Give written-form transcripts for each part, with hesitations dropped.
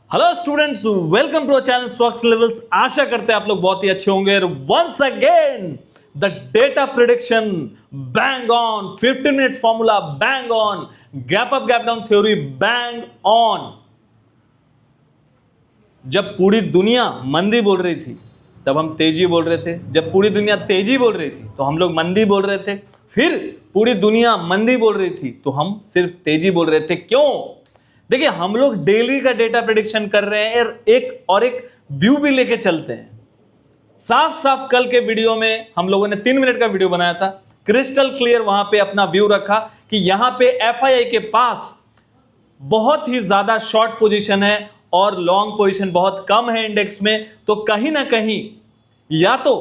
Hello students, welcome to channel stocks levels. आशा करते हैं आप लोग बहुत ही अच्छे होंगे। Once again the data prediction bang on, 15 minutes formula bang on, gap up gap down theory bang on. जब पूरी दुनिया मंदी बोल रही थी तब हम तेजी बोल रहे थे, जब पूरी दुनिया तेजी बोल रही थी तो हम लोग मंदी बोल रहे थे, फिर पूरी दुनिया मंदी बोल रही थी तो हम सिर्फ तेजी बोल रहे थे। क्यों? देखिए, हम लोग डेली का डेटा प्रेडिक्शन कर रहे हैं, एक व्यू भी लेके चलते हैं। साफ साफ कल के वीडियो में हम लोगों ने 3 मिनट का वीडियो बनाया था, क्रिस्टल क्लियर वहां पे अपना व्यू रखा कि यहां पे एफआईआई के पास बहुत ही ज्यादा शॉर्ट पोजीशन है और लॉन्ग पोजीशन बहुत कम है इंडेक्स में। तो कहीं ना कहीं या तो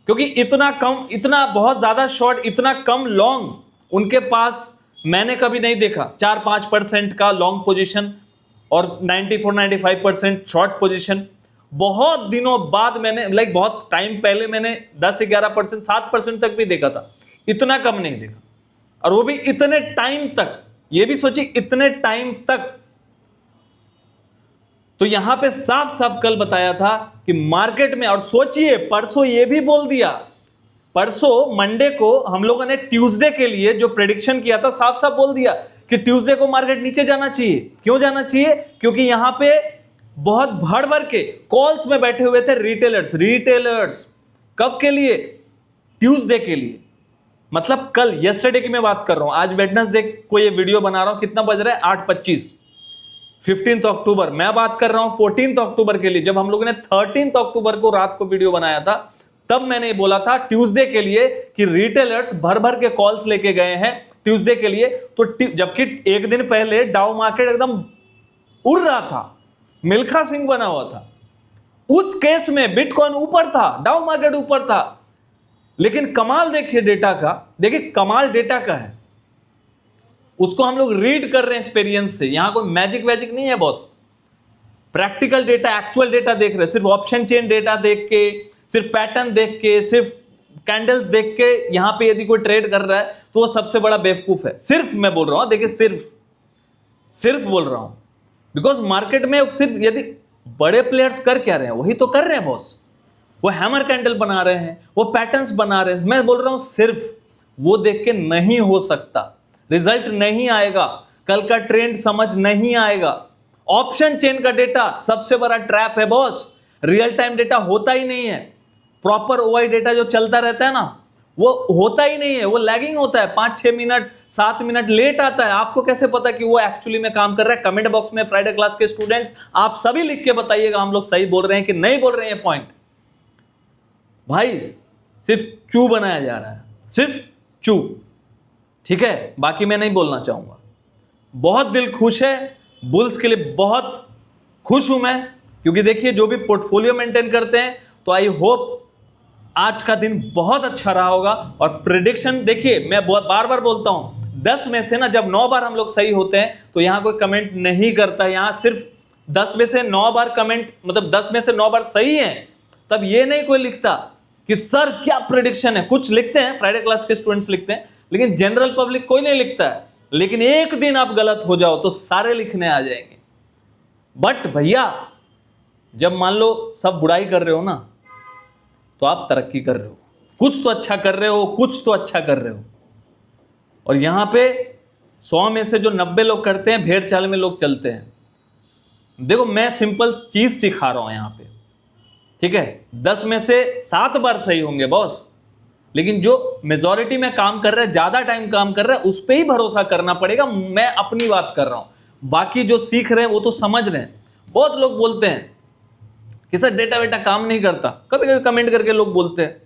क्योंकि इतना कम, इतना बहुत ज्यादा शॉर्ट, इतना कम लॉन्ग उनके पास मैंने कभी नहीं देखा। 4-5% का लॉन्ग पोजीशन और 94-95% शॉर्ट पोजीशन। बहुत दिनों बाद मैंने बहुत टाइम पहले मैंने 10-11%, 7% तक भी देखा था। इतना कम नहीं देखा, और वो भी इतने टाइम तक। ये भी सोचिए, इतने टाइम तक। तो यहां पे साफ साफ कल बताया था कि मार्केट में, और सोचिए परसों ये भी बोल दिया, परसों मंडे को हम लोगों ने ट्यूसडे के लिए जो प्रेडिक्शन किया था साफ साफ बोल दिया कि ट्यूसडे को मार्केट नीचे जाना चाहिए। क्यों जाना चाहिए? क्योंकि यहां पे बहुत भर भर के कॉल्स में बैठे हुए थे रिटेलर्स। कब के लिए? ट्यूसडे के लिए। मतलब कल, यस्टरडे की मैं बात कर रहा हूं। आज वेडनेसडे को ये वीडियो बना रहा हूं। कितना बज रहा है? 8:25, 15 अक्टूबर। मैं बात कर रहा हूं 14 अक्टूबर के लिए। जब हम लोगों ने 13 अक्टूबर को रात को वीडियो बनाया था, तब मैंने बोला था ट्यूसडे के लिए कि रिटेलर्स भर भर के कॉल्स लेके गए हैं ट्यूसडे के लिए। तो जबकि एक दिन पहले डाउ मार्केट एकदम उड़ रहा था, मिल्खा सिंह बना हुआ था। उस केस में बिटकॉइन ऊपर था, डाउ मार्केट ऊपर था। लेकिन कमाल देखिए डेटा का, देखिए कमाल डेटा का है। उसको हम लोग रीड कर रहे हैं एक्सपीरियंस से। यहां कोई मैजिक वैजिक नहीं है boss. Practical data, actual data देख रहे हैं। सिर्फ ऑप्शन चेन डेटा देख के, सिर्फ पैटर्न देख के, सिर्फ कैंडल्स देख के यहां पे यदि कोई ट्रेड कर रहा है तो वो सबसे बड़ा बेवकूफ है। सिर्फ मैं बोल रहा हूं, देखिए सिर्फ बोल रहा हूं। बिकॉज मार्केट में सिर्फ यदि बड़े प्लेयर्स कर क्या रहे हैं, वही तो कर रहे हैं बॉस। वो हैमर कैंडल बना रहे हैं, वो पैटर्न्स बना रहे हैं। मैं बोल रहा हूं सिर्फ वो देख के नहीं हो सकता, रिजल्ट नहीं आएगा, कल का ट्रेंड समझ नहीं आएगा। ऑप्शन चेन का डेटा सबसे बड़ा ट्रैप है बॉस। रियल टाइम डेटा होता ही नहीं है। प्रॉपर ओआई डेटा जो चलता रहता है ना, वो होता ही नहीं है। वो लैगिंग होता है, 5-6 मिनट 7 मिनट लेट आता है। आपको कैसे पता कि वो एक्चुअली में काम कर रहा है? कमेंट बॉक्स में फ्राइडे क्लास के स्टूडेंट्स आप सभी लिख के बताइएगा हम लोग सही बोल रहे हैं कि नहीं बोल रहे हैं। पॉइंट भाई, सिर्फ चू बनाया जा रहा है, सिर्फ चू। ठीक है, बाकी मैं नहीं बोलना चाहूंगा। बहुत दिल खुश है, बुल्स के लिए बहुत खुश हूं मैं। क्योंकि देखिए, जो भी पोर्टफोलियो मेंटेन करते हैं, तो आई होप आज का दिन बहुत अच्छा रहा होगा। और प्रेडिक्शन देखिए, मैं बार बार बोलता हूं, 10 में से ना जब 9 बार हम लोग सही होते हैं तो यहां कोई कमेंट नहीं करता। यहां सिर्फ 10 में से 9 बार कमेंट, मतलब 10 में से 9 बार सही है, तब ये नहीं कोई लिखता कि सर क्या प्रेडिक्शन है। कुछ लिखते हैं, फ्राइडे क्लास के स्टूडेंट्स लिखते हैं, लेकिन जनरल पब्लिक कोई नहीं लिखता है। लेकिन एक दिन आप गलत हो जाओ तो सारे लिखने आ जाएंगे। बट भैया, जब मान लो सब बुराई कर रहे हो ना, तो आप तरक्की कर रहे हो। कुछ तो अच्छा कर रहे हो, कुछ तो अच्छा कर रहे हो। और यहां पे 100 में से जो 90 लोग करते हैं, भेड़ चाल में लोग चलते हैं। देखो, मैं सिंपल चीज सिखा रहा हूं यहां पे, ठीक है? 10 में से 7 बार सही होंगे बॉस। लेकिन जो मेजॉरिटी में काम कर रहा है, ज्यादा टाइम काम कर रहा है, उस पर ही भरोसा करना पड़ेगा। मैं अपनी बात कर रहा हूं, बाकी जो सीख रहे हैं वो तो समझ रहे हैं। बहुत लोग बोलते हैं कि सर डेटा वेटा काम नहीं करता, कभी कभी कमेंट करके लोग बोलते हैं।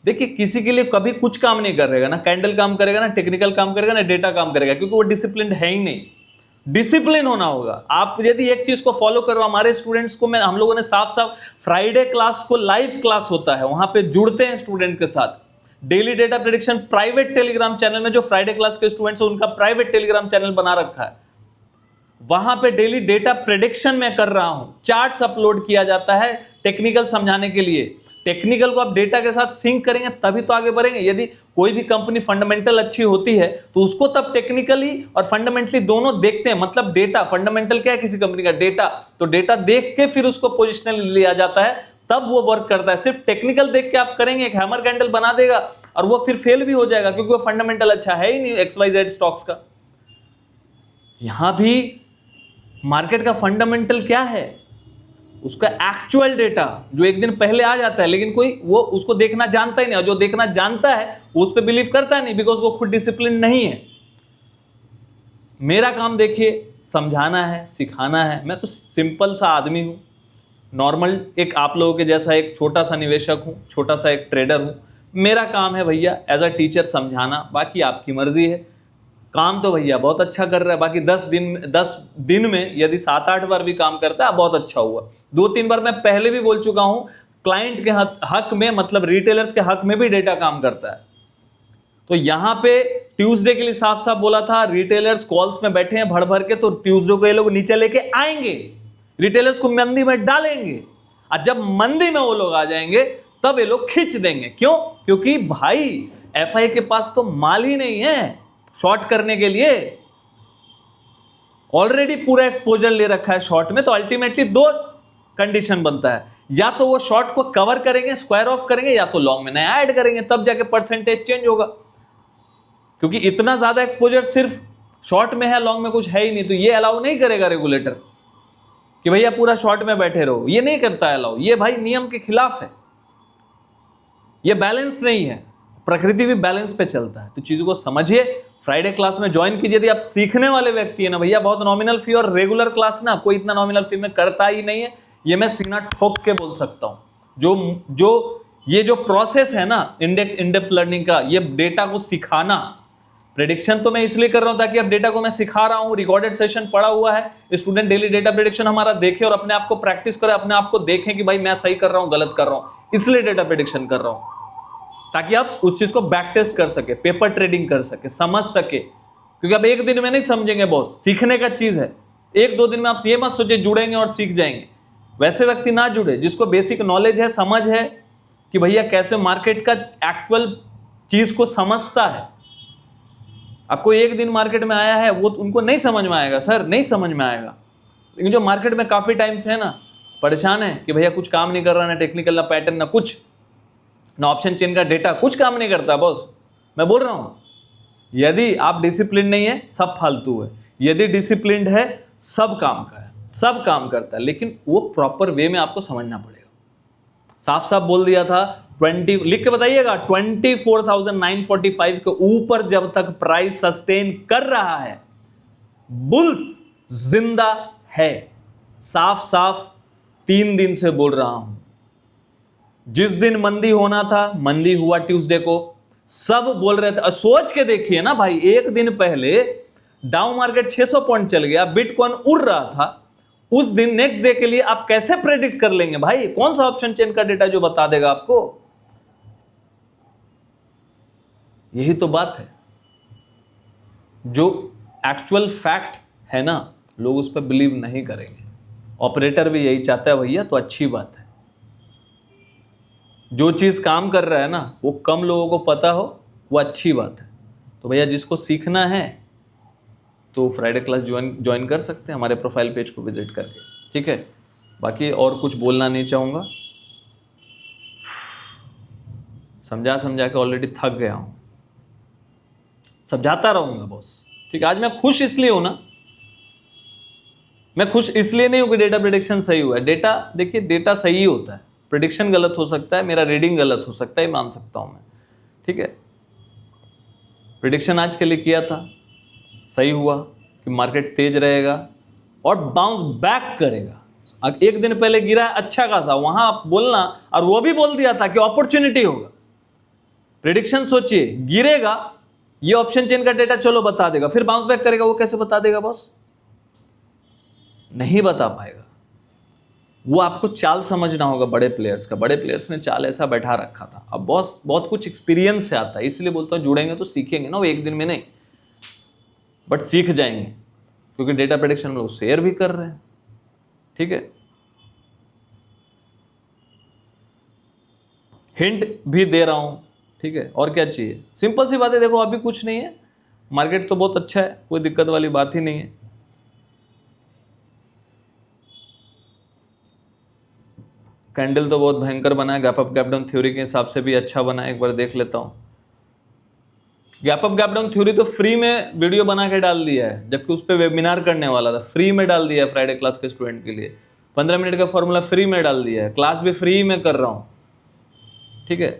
देखिए, किसी के लिए कभी कुछ काम नहीं करेगा ना, कैंडल काम करेगा ना, टेक्निकल काम करेगा ना, डेटा काम करेगा, क्योंकि वो डिसिप्लिन है ही नहीं। डिसिप्लिन होना होगा। आप यदि एक चीज को फॉलो करो, हमारे स्टूडेंट्स को हम लोगों ने साफ साफ फ्राइडे क्लास को लाइव क्लास होता है, वहां पे जुड़ते हैं स्टूडेंट के साथ। Daily data prediction private Telegram channel में, जो फ्राइडे क्लास के स्टूडेंट्स हैं उनका प्राइवेट टेलीग्राम चैनल बना रखा है। वहां पे डेली डेटा प्रेडिक्शन में कर रहा हूं, चार्ट्स अपलोड किया जाता है टेक्निकल समझाने के लिए। टेक्निकल को आप डेटा के साथ सिंक करेंगे तभी तो आगे बढ़ेंगे। यदि कोई भी कंपनी फंडामेंटल अच्छी होती है तो उसको तब टेक्निकली और फंडामेंटली दोनों देखते हैं। मतलब डेटा, फंडामेंटल क्या है किसी कंपनी का? डेटा। तो डेटा देख के फिर उसको पोजिशनल लिया जाता है, तब वो वर्क करता है। सिर्फ टेक्निकल देख के आप करेंगे, एक हैमर कैंडल बना देगा और वो फिर फेल भी हो जाएगा, क्योंकि वो फंडामेंटल अच्छा है ही नहीं XYZ स्टॉक्स का। यहां भी मार्केट का फंडामेंटल क्या है? उसका एक्चुअल डेटा जो एक दिन पहले आ जाता है, लेकिन कोई वो उसको देखना जानता ही नहीं, और जो देखना जानता है वो उस पर बिलीव करता नहीं, बिकॉज वो खुद डिसिप्लिन नहीं है। मेरा काम देखिए समझाना है, सिखाना है। मैं तो सिंपल सा आदमी हूं, नॉर्मल एक आप लोगों के जैसा एक छोटा सा निवेशक हूं, छोटा सा एक ट्रेडर हूं। मेरा काम है भैया एज अ टीचर समझाना, बाकी आपकी मर्जी है। काम तो भैया बहुत अच्छा कर रहा है, बाकी 10 दिन में यदि 7-8 बार भी काम करता है बहुत अच्छा हुआ। 2-3 बार मैं पहले भी बोल चुका हूं, क्लाइंट के हक में, मतलब रिटेलर्स के हक में भी डेटा काम करता है। तो यहां पे ट्यूसडे के लिए साफ साफ बोला था, रिटेलर्स कॉल्स में बैठे हैं भर भर के, तो ट्यूसडे को ये लोग नीचे लेके आएंगे, रिटेलर्स को मंदी में डालेंगे, और जब मंदी में वो लोग आ जाएंगे तब ये लोग खींच देंगे। क्यों? क्योंकि भाई एफआई के पास तो माल ही नहीं है शॉर्ट करने के लिए, ऑलरेडी पूरा एक्सपोजर ले रखा है शॉर्ट में। तो अल्टीमेटली 2 कंडीशन बनता है, या तो वो शॉर्ट को कवर करेंगे, स्क्वायर ऑफ करेंगे, या तो लॉन्ग में नया ऐड करेंगे, तब जाके परसेंटेज चेंज होगा। क्योंकि इतना ज्यादा एक्सपोजर सिर्फ शॉर्ट में है, लॉन्ग में कुछ है ही नहीं, तो ये अलाउ नहीं करेगा रेगुलेटर कि भैया पूरा शॉर्ट में बैठे रहो। ये नहीं करता है अलाउ, ये भाई नियम के खिलाफ है, ये बैलेंस नहीं है। प्रकृति भी बैलेंस पे चलता है। तो चीजों को समझिए, फ्राइडे क्लास में ज्वाइन कीजिए। यदि आप सीखने वाले व्यक्ति है ना भैया, बहुत नॉमिनल फी, और रेगुलर क्लास ना कोई इतना नॉमिनल फी में करता ही नहीं है, ये मैं सीना ठोक के बोल सकता हूं। ये जो प्रोसेस है ना इंडेक्स इन डेप्थ लर्निंग का, ये डेटा को सिखाना, प्रेडिक्शन तो मैं इसलिए कर रहा हूं ताकि अब डेटा को मैं सिखा रहा हूं, रिकॉर्डेड सेशन पड़ा हुआ है, स्टूडेंट डेली डेटा प्रेडिक्शन हमारा देखे और अपने आप को प्रैक्टिस करे, अपने आप को देखें कि भाई मैं सही कर रहा हूं गलत कर रहा हूं, इसलिए डेटा प्रेडिक्शन कर रहा हूं, ताकि आप उस चीज को बैक टेस्ट कर सके, पेपर ट्रेडिंग कर सके, समझ सके। क्योंकि आप एक दिन में नहीं समझेंगे बॉस, सीखने का चीज है। 1-2 दिन में आप ये मत सोचे जुड़ेंगे और सीख जाएंगे, वैसे व्यक्ति ना जुड़े जिसको बेसिक नॉलेज है, समझ है कि भैया कैसे मार्केट का एक्चुअल चीज को समझता है। आपको एक दिन मार्केट में आया है, वो उनको नहीं समझ में आएगा सर, नहीं समझ में आएगा। लेकिन जो मार्केट में काफी टाइम से है ना, परेशान है कि भैया कुछ काम नहीं कर रहा, ना टेक्निकल, ना पैटर्न, ना कुछ, ना ऑप्शन चेन का डेटा, कुछ काम नहीं करता बॉस। मैं बोल रहा हूं, यदि आप डिसिप्लिन नहीं है सब फालतू है, यदि डिसिप्लिन है सब काम का है, सब काम करता है, लेकिन वो प्रॉपर वे में आपको समझना पड़ेगा। साफ साफ बोल दिया था, 20 लिख के बताइएगा, 24,945 के ऊपर जब तक प्राइस सस्टेन कर रहा है, बुल्स जिंदा है। साफ साफ 3 दिन से बोल रहा हूं। जिस दिन मंदी होना था, मंदी हुआ ट्यूसडे को, सब बोल रहे थे। सोच के देखिए ना भाई, एक दिन पहले डाउ मार्केट 600 पॉइंट चल गया, बिटकॉइन उड़ रहा था, उस दिन नेक्स्ट डे के लिए आप कैसे प्रेडिक्ट कर लेंगे भाई? कौन सा ऑप्शन चेन का डेटा जो बता देगा आपको? यही तो बात है, जो एक्चुअल फैक्ट है ना, लोग उस पर बिलीव नहीं करेंगे। ऑपरेटर भी यही चाहता है भैया, तो अच्छी बात है। जो चीज काम कर रहा है ना, वो कम लोगों को पता हो, वो अच्छी बात है। तो भैया जिसको सीखना है तो फ्राइडे क्लास ज्वाइन कर सकते हैं, हमारे प्रोफाइल पेज को विजिट करके, ठीक है। बाकी और कुछ बोलना नहीं चाहूँगा, समझा समझा के ऑलरेडी थक गया हूँ, समझाता रहूँगा बॉस, ठीक है। आज मैं खुश इसलिए हूँ ना, मैं खुश इसलिए नहीं हूँ कि डेटा प्रेडिक्शन सही हुआ है। डेटा देखिए, डेटा सही होता है, प्रेडिक्शन गलत हो सकता है, मेरा रीडिंग गलत हो सकता है, मान सकता हूँ मैं, ठीक है। प्रेडिक्शन आज के लिए किया था, सही हुआ कि मार्केट तेज रहेगा और बाउंस बैक करेगा। एक दिन पहले गिरा है अच्छा खासा, वहां आप बोलना, और वो भी बोल दिया था कि अपॉर्चुनिटी होगा। प्रेडिक्शन सोचिए, गिरेगा, ये ऑप्शन चेन का डेटा चलो बता देगा, फिर बाउंस बैक करेगा, वो कैसे बता देगा बॉस? नहीं बता पाएगा। वो आपको चाल समझना होगा बड़े प्लेयर्स का। बड़े प्लेयर्स ने चाल ऐसा बैठा रखा था। अब बॉस बहुत कुछ एक्सपीरियंस से आता है, इसलिए बोलता हूँ जुड़ेंगे तो सीखेंगे ना, वो एक दिन में नहीं, बट सीख जाएंगे, क्योंकि डेटा प्रेडिक्शन हम लोग शेयर भी कर रहे हैं, ठीक है। हिंट भी दे रहा हूं, ठीक है। और क्या चाहिए, सिंपल सी बात है। देखो अभी कुछ नहीं है, मार्केट तो बहुत अच्छा है, कोई दिक्कत वाली बात ही नहीं है। कैंडल तो बहुत भयंकर बना है, gap up gap down theory के हिसाब से भी अच्छा बना है, एक बार देख लेता हूं। Gap up gap down theory तो फ्री में वीडियो बना के डाल दिया है, जबकि उस पर वेबिनार करने वाला था, फ्री में डाल दिया है फ्राइडे क्लास के स्टूडेंट के लिए। 15 मिनट का फॉर्मूला फ्री में डाल दिया है, क्लास भी फ्री में कर रहा हूँ, ठीक है।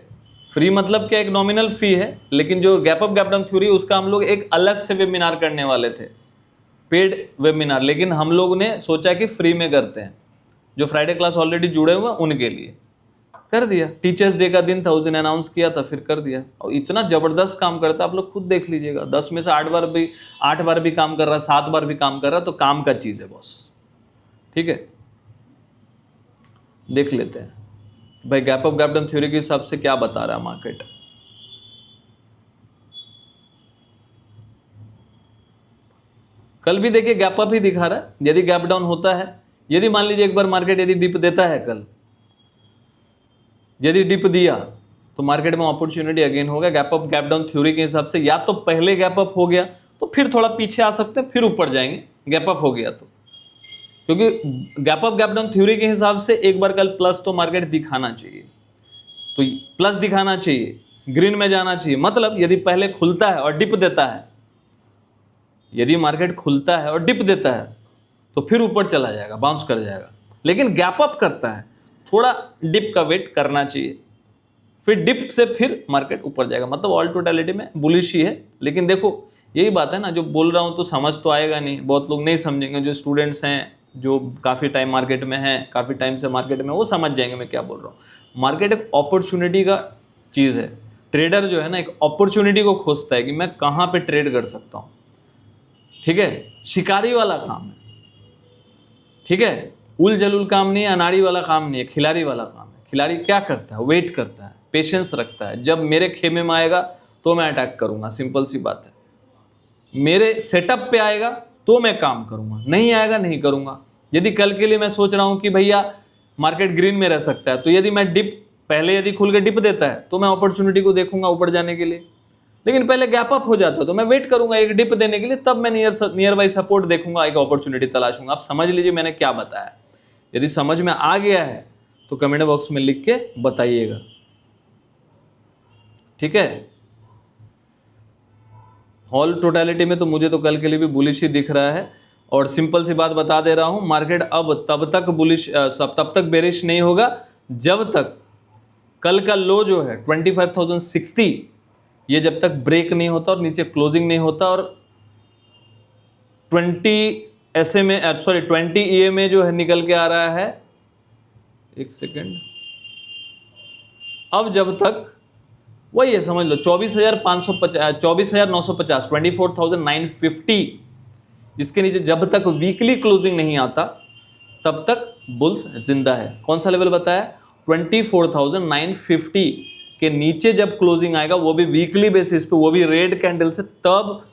फ्री मतलब क्या, एक नॉमिनल फी है, लेकिन जो gap up gap down theory उसका हम लोग एक अलग से वेबिनार करने वाले थे, पेड वेबिनार, लेकिन हम लोग ने सोचा कि फ्री में करते हैं। जो फ्राइडे क्लास ऑलरेडी जुड़े हुए हैं उनके लिए कर दिया। टीचर्स डे का दिन था, उस दिन अनाउंस किया था, फिर कर दिया। और इतना जबरदस्त काम करता है, आप लोग खुद देख लीजिएगा। 10 में से 8 बार भी काम कर रहा है, 7 बार भी काम कर रहा है, तो काम का चीज है बॉस, ठीक है। देख लेते हैं भाई gap up gap down theory के हिसाब से क्या बता रहा है मार्केट। कल भी देखिए गैप अप ही दिखा रहा है। यदि गैप डाउन होता है, यदि मान लीजिए एक बार मार्केट यदि डिप देता है कल, यदि डिप दिया तो मार्केट में अपॉर्चुनिटी अगेन होगा। Gap up gap down theory के हिसाब से या तो पहले गैप अप हो गया तो फिर थोड़ा पीछे आ सकते हैं, फिर ऊपर जाएंगे, गैप अप हो गया तो। क्योंकि gap up gap down theory के हिसाब से एक बार कल प्लस तो मार्केट दिखाना चाहिए, तो प्लस दिखाना चाहिए, ग्रीन में जाना चाहिए। मतलब यदि पहले खुलता है और डिप देता है, यदि मार्केट खुलता है और डिप देता है तो फिर ऊपर चला जाएगा, बाउंस कर जाएगा। लेकिन गैप अप करता है, थोड़ा डिप का वेट करना चाहिए, फिर डिप से फिर मार्केट ऊपर जाएगा। मतलब ऑल टोटलिटी में बुलिश ही है। लेकिन देखो यही बात है ना, जो बोल रहा हूं तो समझ तो आएगा नहीं, बहुत लोग नहीं समझेंगे। जो स्टूडेंट्स हैं, जो काफ़ी टाइम मार्केट में हैं, काफ़ी टाइम से मार्केट में, वो समझ जाएंगे मैं क्या बोल रहा हूँ। मार्केट एक अपॉर्चुनिटी का चीज़ है। ट्रेडर जो है ना, एक अपॉर्चुनिटी को खोजता है कि मैं कहाँ पे ट्रेड कर सकता हूँ, ठीक है। शिकारी वाला काम है, ठीक है। उल जलूल काम नहीं है, अनाड़ी वाला काम नहीं है, खिलाड़ी वाला काम है। खिलाड़ी क्या करता है, वेट करता है, पेशेंस रखता है। जब मेरे खेमे में आएगा तो मैं अटैक करूंगा, सिंपल सी बात है। मेरे सेटअप पे आएगा तो मैं काम करूंगा, नहीं आएगा नहीं करूंगा। यदि कल के लिए मैं सोच रहा हूं कि भैया मार्केट ग्रीन में रह सकता है, तो यदि मैं डिप पहले यदि खुल के डिप देता है तो मैं अपॉर्चुनिटी को देखूंगा ऊपर जाने के लिए। लेकिन पहले गैप अप हो जाता है तो मैं वेट करूंगा एक डिप देने के लिए, तब मैं नियर बाई सपोर्ट देखूंगा, एक अपॉर्चुनिटी तलाशूंगा। आप समझ लीजिए मैंने क्या बताया। यदि समझ में आ गया है तो कमेंट बॉक्स में लिख के बताइएगा, ठीक है। ऑल टोटलिटी में तो मुझे तो कल के लिए भी बुलिश ही दिख रहा है। और सिंपल सी बात बता दे रहा हूं, मार्केट अब तब तक बुलिश तब तक बेरिश नहीं होगा जब तक कल का लो जो है 25,060, ये जब तक ब्रेक नहीं होता और नीचे क्लोजिंग नहीं होता। और 20 EMA जो है निकल के आ रहा है, एक सेकेंड, अब जब तक वही है, समझ लो 24,550, 24,950, 24,950, इसके नीचे जब तक वीकली क्लोजिंग नहीं आता तब तक बुल्स जिंदा है। कौन सा लेवल बताया, 24,950 के नीचे जब क्लोजिंग आएगा, वो भी वीकली बेसिस पे, वो भी रेड कैंडल से, तब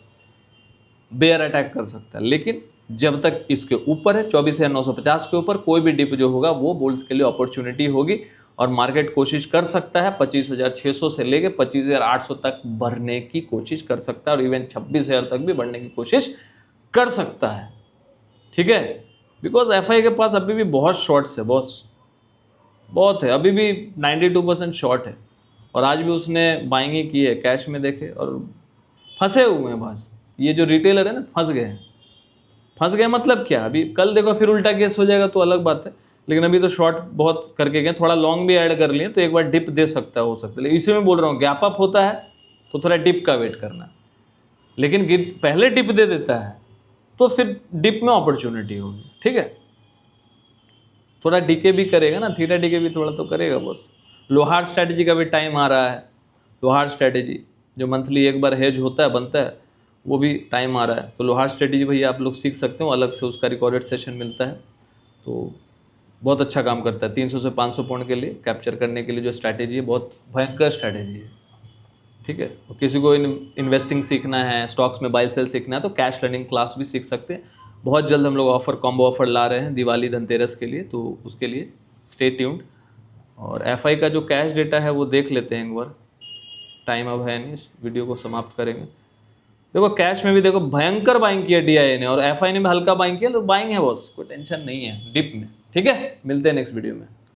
बेयर अटैक कर सकता है। लेकिन जब तक इसके ऊपर है 24,950 के ऊपर, कोई भी डिप जो होगा वो बुल्स के लिए अपॉर्चुनिटी होगी। और मार्केट कोशिश कर सकता है 25,600 से लेके 25,800 तक बढ़ने की कोशिश कर सकता है, और इवन 26,000 तक भी बढ़ने की कोशिश कर सकता है, ठीक है। बिकॉज एफआई के पास अभी भी बहुत शॉर्ट्स है बॉस, बहुत है, अभी भी 92% शॉर्ट है। और आज भी उसने बाइंग ही की है, कैश में देखे, और फंसे हुए हैं बस। ये जो रिटेलर है ना, फंस गए हैं। फंस गए मतलब क्या, अभी कल देखो फिर उल्टा केस हो जाएगा तो अलग बात है। लेकिन अभी तो शॉर्ट बहुत करके गए, थोड़ा लॉन्ग भी ऐड कर लिए तो एक बार डिप दे सकता है, हो सकता है। लेकिन इसी में बोल रहा हूँ, गैप अप होता है तो थोड़ा डिप का वेट करना। लेकिन पहले डिप दे देता है तो फिर डिप में अपॉर्चुनिटी होगी, ठीक है। थोड़ा डीके भी करेगा ना, थीटा डीके भी थोड़ा तो करेगा बॉस। लोहार स्ट्रैटेजी का भी टाइम आ रहा है। लोहार स्ट्रैटेजी जो मंथली एक बार हेज होता है, बनता है, वो भी टाइम आ रहा है। तो लोहार स्ट्रैटेजी भैया आप लोग सीख सकते हो, अलग से उसका रिकॉर्डेड सेशन मिलता है, तो बहुत अच्छा काम करता है। 300 से 500 पॉइंट के लिए कैप्चर करने के लिए जो स्ट्रैटेजी है, बहुत भयंकर स्ट्रैटेजी है, ठीक है। और किसी को इन्वेस्टिंग सीखना है, स्टॉक्स में बाय सेल सीखना है, तो कैश लर्निंग क्लास भी सीख सकते हैं। बहुत जल्द हम लोग ऑफर, कॉम्बो ऑफर ला रहे हैं दिवाली धनतेरस के लिए, तो उसके लिए स्टे ट्यून्ड। और एफआई का जो कैश डेटा है वो देख लेते हैं एक बार, टाइम अब है नहीं, इस वीडियो को समाप्त करेंगे। देखो कैश में भी देखो भयंकर बाइंग किया डीआईए ने, और एफआई ने भी हल्का बाइंग किया, तो बाइंग है बॉस, कोई टेंशन नहीं है डिप में। ठीक है, मिलते हैं नेक्स्ट वीडियो में।